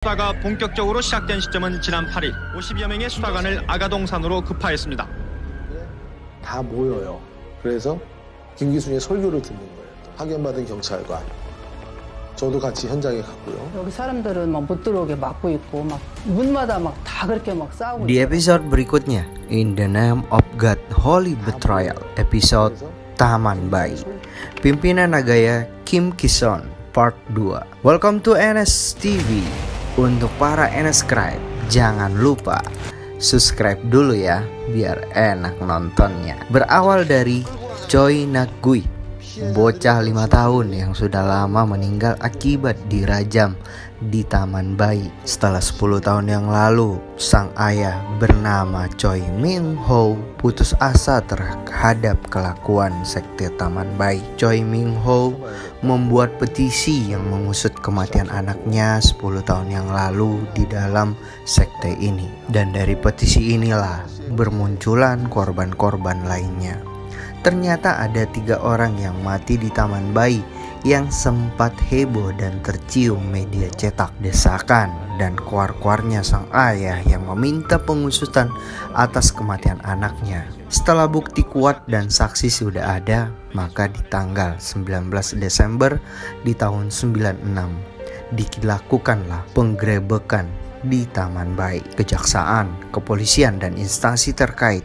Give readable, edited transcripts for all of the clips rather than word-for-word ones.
수사가 본격적으로 시작된 시점은 지난 8일 50여 명의 수사관을 아가동산으로 급파했습니다. 다 모여요. 그래서 김기순의 설교를 듣는 거예요. 파견받은 경찰관. 저도 같이 현장에 갔고요. 여기 사람들은 막 못 들어오게 막고 있고 막 문마다 막 다 그렇게 막 싸우고. Di episode berikutnya, In the Name of God Holy Betrayal, episode Taman Bayi, pimpinan Nagaya Kim Ki-son, part 2. Welcome to NS TV. Untuk para NScribe, jangan lupa subscribe dulu ya, biar enak nontonnya. Berawal dari Choi Nak-gui, bocah 5 tahun yang sudah lama meninggal akibat dirajam di taman bayi. Setelah 10 tahun yang lalu, sang ayah bernama Choi Min-ho putus asa terhadap kelakuan sekte taman bayi. Choi Min-ho membuat petisi yang mengusut kematian anaknya 10 tahun yang lalu di dalam sekte ini. Dan dari petisi inilah bermunculan korban-korban lainnya. Ternyata ada 3 orang yang mati di taman bayi yang sempat heboh dan tercium media cetak. Desakan dan kuar-kuarnya sang ayah yang meminta pengusutan atas kematian anaknya. Setelah bukti kuat dan saksi sudah ada, maka di tanggal 19 Desember di tahun 96 dilakukanlah penggerebekan di taman bayi. Kejaksaan, kepolisian dan instansi terkait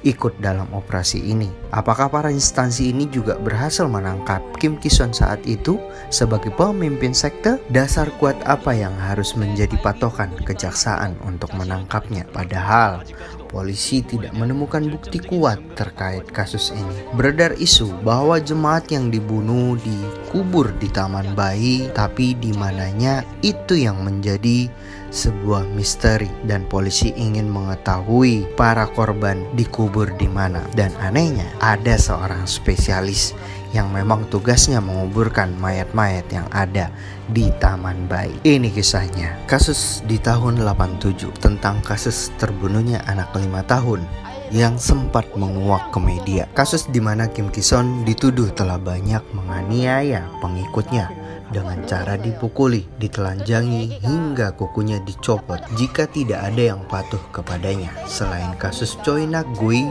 ikut dalam operasi ini. Apakah para instansi ini juga berhasil menangkap Kim Ki-son saat itu sebagai pemimpin sekte? Dasar kuat apa yang harus menjadi patokan kejaksaan untuk menangkapnya? Padahal polisi tidak menemukan bukti kuat terkait kasus ini. Beredar isu bahwa jemaat yang dibunuh dikubur di taman bayi, tapi di mananya itu yang menjadi sebuah misteri, dan polisi ingin mengetahui para korban dikubur di mana. Dan anehnya ada seorang spesialis yang memang tugasnya menguburkan mayat-mayat yang ada di taman bayi. Ini kisahnya. Kasus di tahun 87 tentang kasus terbunuhnya anak 5 tahun yang sempat menguak ke media. Kasus di mana Kim Ki-son dituduh telah banyak menganiaya pengikutnya dengan cara dipukuli, ditelanjangi, hingga kukunya dicopot jika tidak ada yang patuh kepadanya. Selain kasus Choi Nak-gui,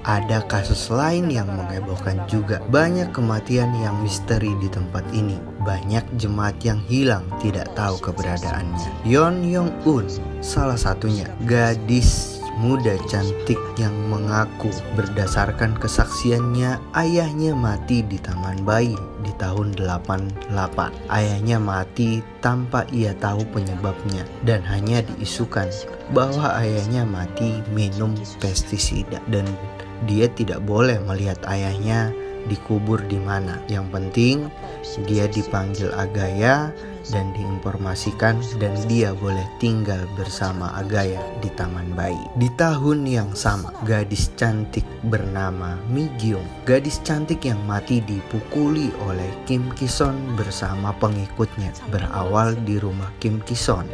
ada kasus lain yang menghebohkan juga. Banyak kematian yang misteri di tempat ini. Banyak jemaat yang hilang, tidak tahu keberadaannya. Yeon Yong-un salah satunya, gadis muda cantik yang mengaku berdasarkan kesaksiannya ayahnya mati di taman bayi di tahun 88. Ayahnya mati tanpa ia tahu penyebabnya, dan hanya diisukan bahwa ayahnya mati minum pestisida, dan dia tidak boleh melihat ayahnya dikubur di mana. Yang penting dia dipanggil Agaya dan diinformasikan, dan dia boleh tinggal bersama Agaya di taman bayi. Di tahun yang sama, gadis cantik bernama Mi Gyung, gadis cantik yang mati dipukuli oleh Kim Ki-son bersama pengikutnya. Berawal di rumah Kim Ki-son,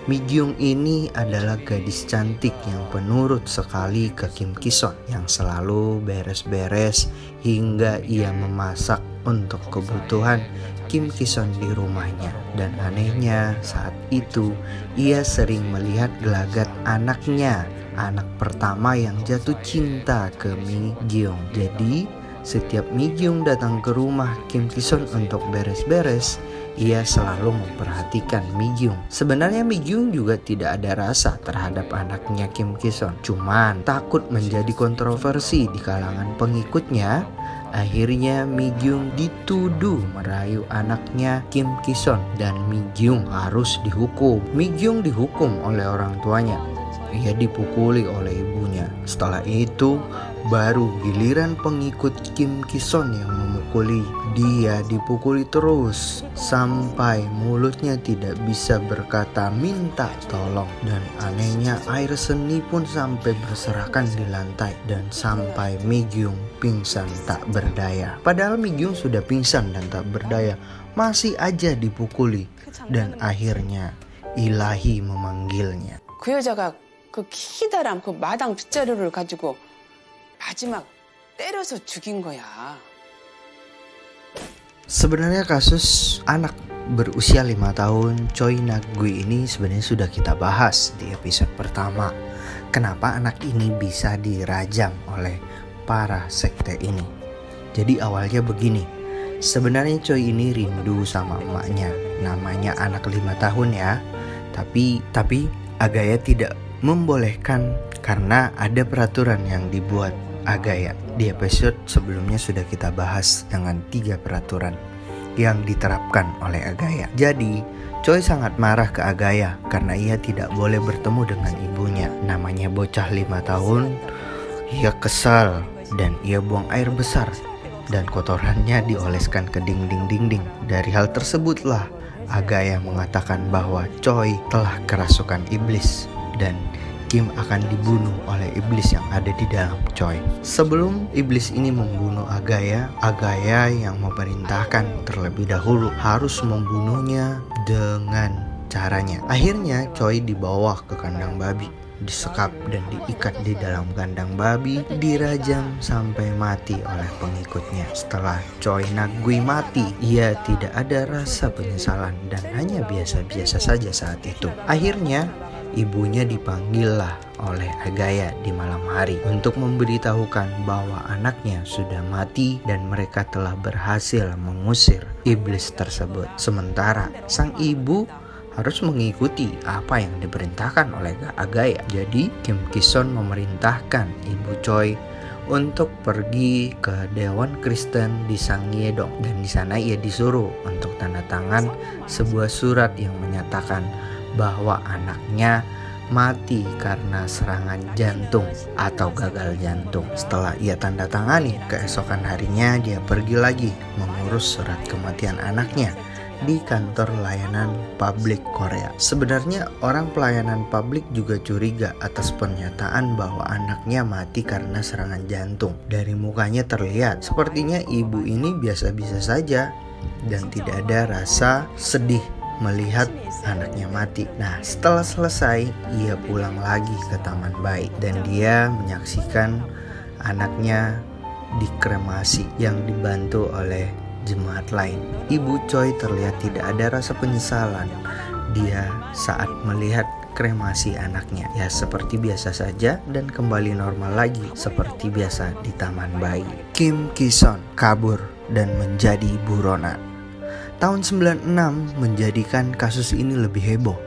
Mi Gyung ini adalah gadis cantik yang penurut sekali ke Kim Ki-son, yang selalu beres-beres hingga ia memasak untuk kebutuhan Kim Ki-son di rumahnya. Dan anehnya saat itu ia sering melihat gelagat anaknya, anak pertama yang jatuh cinta ke Mi Gyung. Jadi setiap Mi Gyung datang ke rumah Kim Ki-son untuk beres-beres, ia selalu memperhatikan Mi Gyung. Sebenarnya Mi Gyung juga tidak ada rasa terhadap anaknya Kim Ki-son, cuman takut menjadi kontroversi di kalangan pengikutnya. Akhirnya Mi Gyung dituduh merayu anaknya Kim Ki-son, dan Mi Gyung harus dihukum. Mi Gyung dihukum oleh orang tuanya. Ia dipukuli oleh ibunya. Setelah itu baru giliran pengikut Kim Ki-son yang memukuli. Dia dipukuli terus sampai mulutnya tidak bisa berkata minta tolong. Dan anehnya air seni pun sampai berserakan di lantai, dan sampai Mi Gyung pingsan tak berdaya. Padahal Mi Gyung sudah pingsan dan tak berdaya, masih aja dipukuli. Dan akhirnya ilahi memanggilnya. 그 여자가 그 키다란 그 마당 빗자루를 가지고 마지막 때려서 죽인 거야. Sebenarnya kasus anak berusia 5 tahun, Choi Nak-gue ini sebenarnya sudah kita bahas di episode pertama. Kenapa anak ini bisa dirajam oleh para sekte ini? Jadi awalnya begini. Sebenarnya Choi ini rindu sama emaknya. Namanya anak 5 tahun ya. Tapi Agaya tidak membolehkan karena ada peraturan yang dibuat Agaya. Di episode sebelumnya sudah kita bahas dengan 3 peraturan yang diterapkan oleh Agaya. Jadi Choi sangat marah ke Agaya karena ia tidak boleh bertemu dengan ibunya. Namanya bocah 5 tahun, ia kesal dan ia buang air besar dan kotorannya dioleskan ke dinding-dinding. Dari hal tersebutlah Agaya mengatakan bahwa Choi telah kerasukan iblis dan Kim akan dibunuh oleh iblis yang ada di dalam Choi. Sebelum iblis ini membunuh Agaya yang memerintahkan terlebih dahulu harus membunuhnya dengan caranya. Akhirnya Choi dibawa ke kandang babi, disekap dan diikat di dalam kandang babi, dirajam sampai mati oleh pengikutnya. Setelah Choi Nak-gue mati, ia tidak ada rasa penyesalan dan hanya biasa-biasa saja saat itu. Akhirnya ibunya dipanggillah oleh Agaya di malam hari untuk memberitahukan bahwa anaknya sudah mati dan mereka telah berhasil mengusir iblis tersebut. Sementara sang ibu harus mengikuti apa yang diperintahkan oleh Agaya. Jadi Kim Ki-son memerintahkan ibu Choi untuk pergi ke Dewan Kristen di Sangyedong, dan di sana ia disuruh untuk tanda tangan sebuah surat yang menyatakan bahwa anaknya mati karena serangan jantung atau gagal jantung. Setelah ia tanda tangani, keesokan harinya dia pergi lagi mengurus surat kematian anaknya di kantor layanan publik Korea. Sebenarnya orang pelayanan publik juga curiga atas pernyataan bahwa anaknya mati karena serangan jantung. Dari mukanya terlihat sepertinya ibu ini biasa-biasa saja dan tidak ada rasa sedih melihat anaknya mati. Nah, setelah selesai, ia pulang lagi ke Taman Bayi dan dia menyaksikan anaknya dikremasi yang dibantu oleh jemaat lain. Ibu Choi terlihat tidak ada rasa penyesalan dia saat melihat kremasi anaknya. Ya, seperti biasa saja dan kembali normal lagi seperti biasa di Taman Bayi. Kim Ki-son kabur dan menjadi buronan. Tahun 96 menjadikan kasus ini lebih heboh.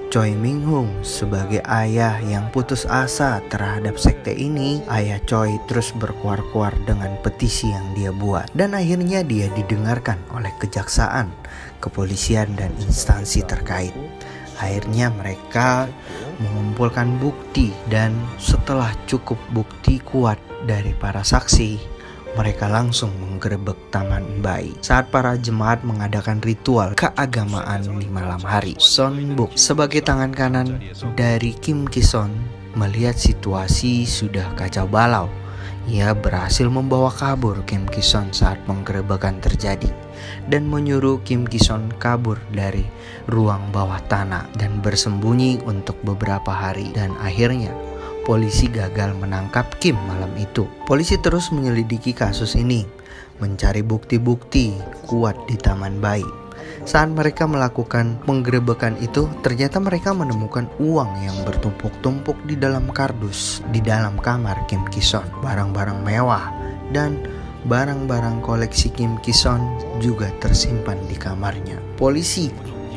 Choi Min-hung sebagai ayah yang putus asa terhadap sekte ini, ayah Choi terus berkuar-kuar dengan petisi yang dia buat. Dan akhirnya dia didengarkan oleh kejaksaan, kepolisian dan instansi terkait. Akhirnya mereka mengumpulkan bukti dan setelah cukup bukti kuat dari para saksi, mereka langsung menggerebek Taman Bayi saat para jemaat mengadakan ritual keagamaan di malam hari. Son Buk sebagai tangan kanan dari Kim Ki-son melihat situasi sudah kacau balau. Ia berhasil membawa kabur Kim Ki-son saat penggerebekan terjadi dan menyuruh Kim Ki-son kabur dari ruang bawah tanah dan bersembunyi untuk beberapa hari, dan akhirnya polisi gagal menangkap Kim malam itu. Polisi terus menyelidiki kasus ini, mencari bukti-bukti kuat di Taman Bayi. Saat mereka melakukan penggerebekan itu, ternyata mereka menemukan uang yang bertumpuk-tumpuk di dalam kardus di dalam kamar Kim Ki-son. Barang-barang mewah dan barang-barang koleksi Kim Ki-son juga tersimpan di kamarnya. Polisi,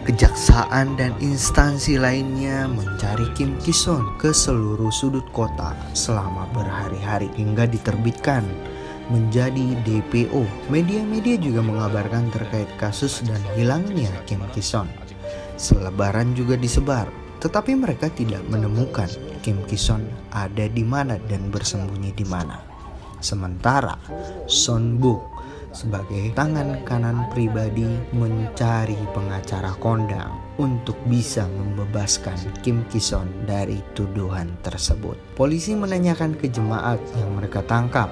kejaksaan dan instansi lainnya mencari Kim Ki-son ke seluruh sudut kota selama berhari-hari hingga diterbitkan menjadi DPO. Media-media juga mengabarkan terkait kasus dan hilangnya Kim Ki-son. Selebaran juga disebar, tetapi mereka tidak menemukan Kim Ki-son ada di mana dan bersembunyi di mana. Sementara Son Buk sebagai tangan kanan pribadi mencari pengacara kondang untuk bisa membebaskan Kim Ki-son dari tuduhan tersebut. Polisi menanyakan ke jemaat yang mereka tangkap,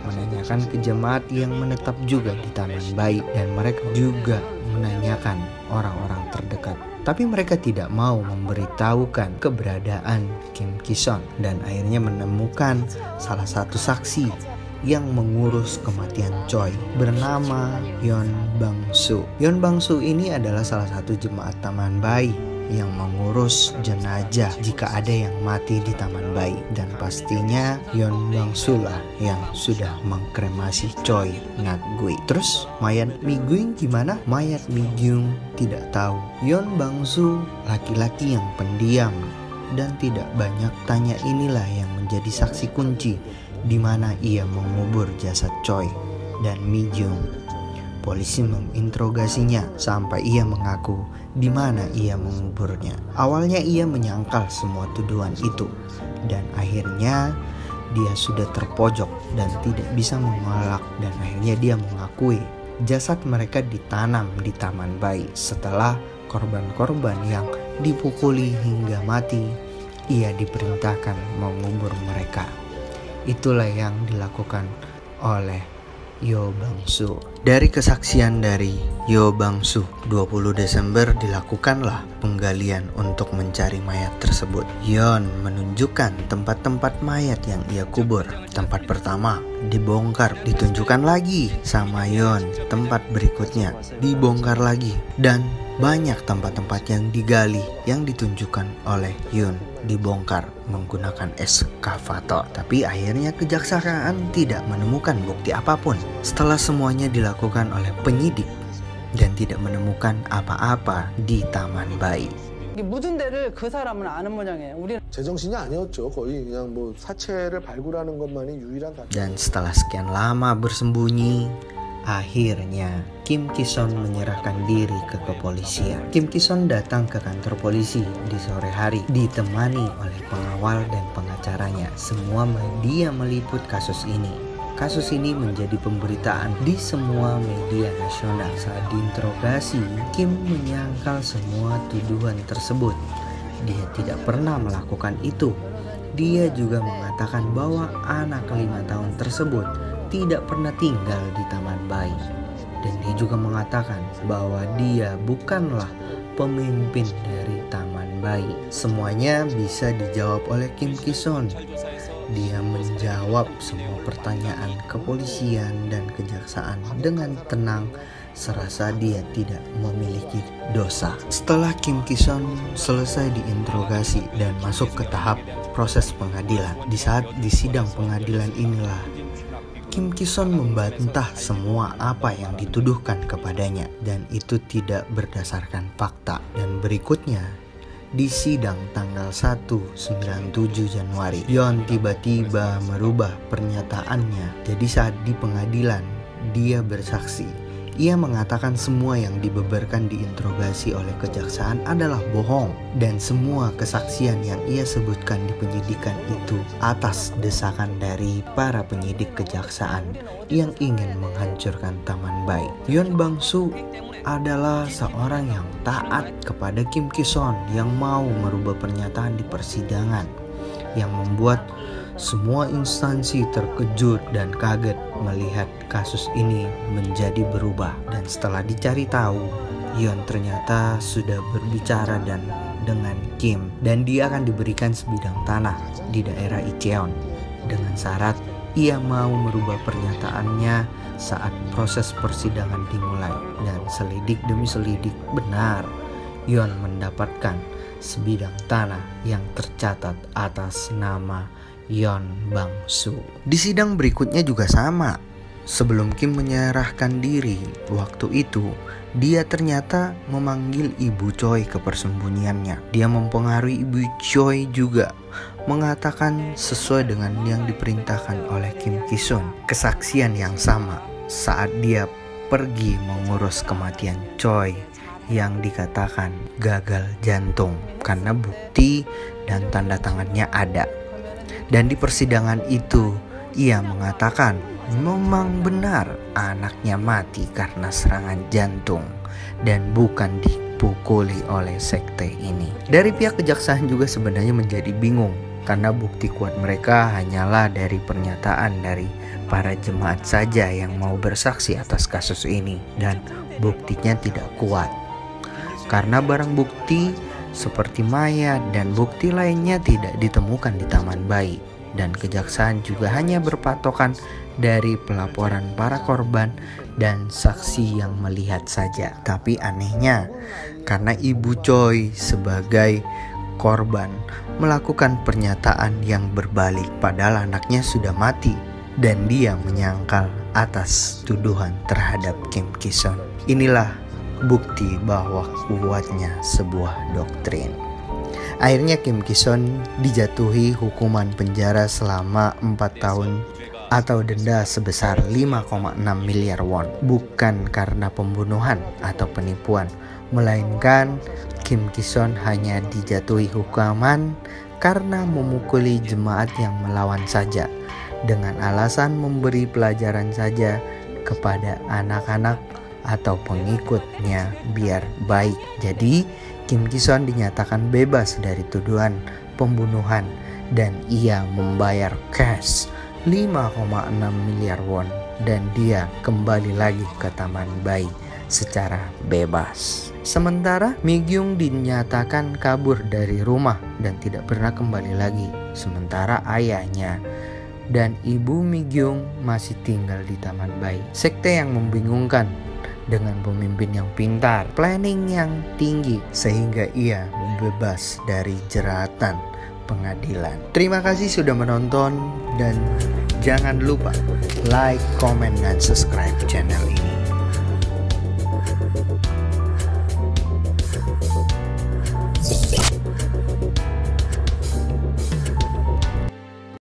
menanyakan ke jemaat yang menetap juga di Taman Bayi, dan mereka juga menanyakan orang-orang terdekat. Tapi mereka tidak mau memberitahukan keberadaan Kim Ki-son, dan akhirnya menemukan salah satu saksi yang mengurus kematian Choi bernama Yeon Bang-soo. Yeon Bang-soo ini adalah salah satu jemaat Taman Bayi yang mengurus jenazah jika ada yang mati di Taman Bayi, dan pastinya Yeon Bang-soo lah yang sudah mengkremasi Choi Nak-gue. Terus mayat Mi-gyung gimana? Mayat Mi-gyung tidak tahu. Yeon Bang-soo laki-laki yang pendiam dan tidak banyak tanya inilah yang menjadi saksi kunci di mana ia mengubur jasad Choi dan Mi-gyung. Polisi menginterogasinya sampai ia mengaku di mana ia menguburnya. Awalnya ia menyangkal semua tuduhan itu, dan akhirnya dia sudah terpojok dan tidak bisa menolak, dan akhirnya dia mengakui jasad mereka ditanam di Taman Bayi. Setelah korban-korban yang dipukuli hingga mati, ia diperintahkan mengubur mereka. Itulah yang dilakukan oleh Yeon Bang-soo. Dari kesaksian dari Yeon Bang-soo, 20 Desember dilakukanlah penggalian untuk mencari mayat tersebut. Yeon menunjukkan tempat-tempat mayat yang ia kubur. Tempat pertama dibongkar, ditunjukkan lagi sama Yeon. Tempat berikutnya dibongkar lagi, dan banyak tempat-tempat yang digali yang ditunjukkan oleh Yeon dibongkar menggunakan eskavator. Tapi akhirnya kejaksaan tidak menemukan bukti apapun. Setelah semuanya dilakukan oleh penyidik dan tidak menemukan apa-apa di Taman Bayi. 묻은 데를 그 사람은 아는 모양이에요. 우리 제정신이 아니었죠. 거의 그냥 뭐 사체를 발굴하는 것만이 유일한 가능. Dan setelah sekian lama bersembunyi, akhirnya Kim Ki-son menyerahkan diri ke kepolisian. Kim Ki-son datang ke kantor polisi di sore hari ditemani oleh pengawal dan pengacaranya. Semua media meliput kasus ini. Kasus ini menjadi pemberitaan di semua media nasional. Saat diinterogasi, Kim menyangkal semua tuduhan tersebut. Dia tidak pernah melakukan itu. Dia juga mengatakan bahwa anak 5 tahun tersebut tidak pernah tinggal di Taman Bayi. Dan dia juga mengatakan bahwa dia bukanlah pemimpin dari Taman Bayi. Semuanya bisa dijawab oleh Kim Ki-son. Dia menjawab semua pertanyaan kepolisian dan kejaksaan dengan tenang, serasa dia tidak memiliki dosa. Setelah Kim Ki-son selesai diinterogasi dan masuk ke tahap proses pengadilan, di saat di sidang pengadilan inilah Kim Ki-son membantah semua apa yang dituduhkan kepadanya, dan itu tidak berdasarkan fakta. Dan berikutnya, di sidang tanggal 1/97 Januari, Yeon tiba-tiba merubah pernyataannya. Jadi saat di pengadilan, dia bersaksi. Ia mengatakan semua yang dibeberkan diinterogasi oleh kejaksaan adalah bohong, dan semua kesaksian yang ia sebutkan di penyidikan itu atas desakan dari para penyidik kejaksaan yang ingin menghancurkan Taman Bayi. Yeon Bang-soo adalah seorang yang taat kepada Kim Ki-son yang mau merubah pernyataan di persidangan, yang membuat semua instansi terkejut dan kaget melihat kasus ini menjadi berubah. Dan setelah dicari tahu, Yeon ternyata sudah berbicara dengan Kim, dan dia akan diberikan sebidang tanah di daerah Icheon dengan syarat ia mau merubah pernyataannya saat proses persidangan dimulai. Dan selidik demi selidik benar, Yeon mendapatkan sebidang tanah yang tercatat atas nama Yeon Bang-soo. Di sidang berikutnya juga sama. Sebelum Kim menyerahkan diri, waktu itu dia ternyata memanggil ibu Choi ke persembunyiannya. Dia mempengaruhi ibu Choi juga, mengatakan sesuai dengan yang diperintahkan oleh Kim Ki-son. Kesaksian yang sama saat dia pergi mengurus kematian Choi yang dikatakan gagal jantung, karena bukti dan tanda tangannya ada. Dan di persidangan itu ia mengatakan memang benar anaknya mati karena serangan jantung dan bukan dipukuli oleh sekte ini. Dari pihak kejaksaan juga sebenarnya menjadi bingung, karena bukti kuat mereka hanyalah dari pernyataan dari para jemaat saja yang mau bersaksi atas kasus ini, dan buktinya tidak kuat karena barang bukti seperti mayat dan bukti lainnya tidak ditemukan di Taman Bayi. dan kejaksaan juga hanya berpatokan dari pelaporan para korban dan saksi yang melihat saja. Tapi anehnya, karena Ibu Choi sebagai korban melakukan pernyataan yang berbalik padahal anaknya sudah mati dan dia menyangkal atas tuduhan terhadap Kim Ki-son. Inilah bukti bahwa kuatnya sebuah doktrin. Akhirnya Kim Ki-son dijatuhi hukuman penjara selama 4 tahun atau denda sebesar 5,6 miliar won. Bukan karena pembunuhan atau penipuan, melainkan Kim Ki-son hanya dijatuhi hukuman karena memukuli jemaat yang melawan saja, dengan alasan memberi pelajaran saja kepada anak-anak atau pengikutnya biar baik. Jadi Kim Ki-son dinyatakan bebas dari tuduhan pembunuhan dan ia membayar cash 5,6 miliar won dan dia kembali lagi ke Taman Bayi secara bebas. Sementara Mi Gyung dinyatakan kabur dari rumah dan tidak pernah kembali lagi. Sementara ayahnya dan ibu Mi Gyung masih tinggal di Taman Bayi. Sekte yang membingungkan dengan pemimpin yang pintar, planning yang tinggi sehingga ia bebas dari jeratan pengadilan. Terima kasih sudah menonton dan jangan lupa like, comment, dan subscribe channel ini.